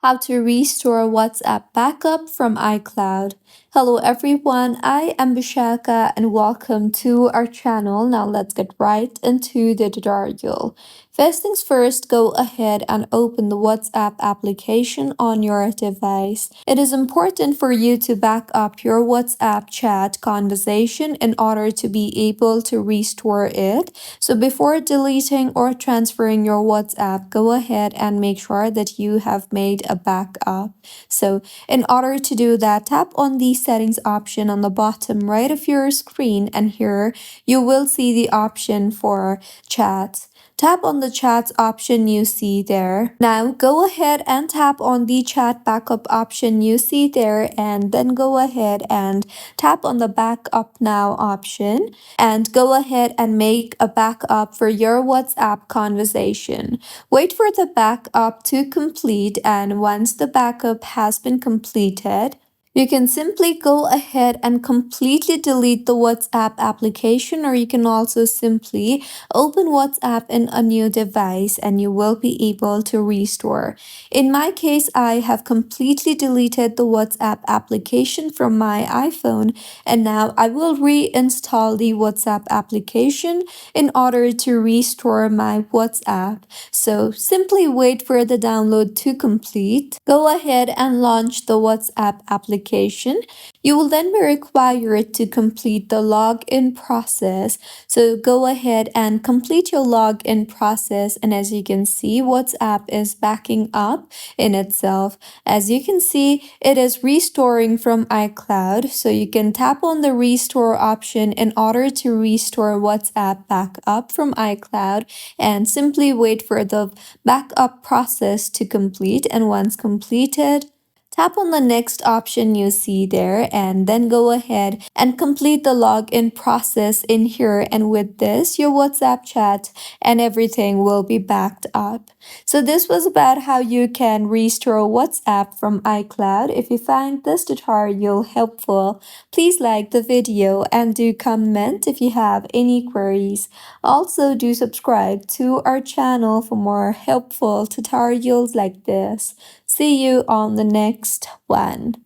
How to restore WhatsApp backup from iCloud. Hello everyone, I am Bishaka and welcome to our channel. Now let's get right into the tutorial. First things first, go ahead and open the WhatsApp application on your device. It is important for you to back up your WhatsApp chat conversation in order to be able to restore it. So before deleting or transferring your WhatsApp, go ahead and make sure that you have made a backup. So in order to do that, tap on the settings option on the bottom right of your screen, and here you will see the option for chats. Tap on the chats option you see there. Now go ahead and tap on the chat backup option you see there, and then go ahead and tap on the backup now option and go ahead and make a backup for your WhatsApp conversation. Wait for the backup to complete, and once the backup has been completed, you can simply go ahead and completely delete the WhatsApp application, or you can also simply open WhatsApp in a new device and you will be able to restore. In my case, I have completely deleted the WhatsApp application from my iPhone, and now I will reinstall the WhatsApp application in order to restore my WhatsApp. So simply wait for the download to complete. Go ahead and launch the WhatsApp application. You will then be required to complete the login process. So go ahead and complete your login process, and as you can see, WhatsApp is backing up in itself. As you can see, it is restoring from iCloud, so you can tap on the restore option in order to restore WhatsApp backup from iCloud, and simply wait for the backup process to complete. And once completed, tap on the next option you see there, and then go ahead and complete the login process in here, and with this your WhatsApp chat and everything will be backed up. So this was about how you can restore WhatsApp from iCloud. If you find this tutorial helpful, please like the video and do comment if you have any queries. Also, do subscribe to our channel for more helpful tutorials like this. See you on the next one.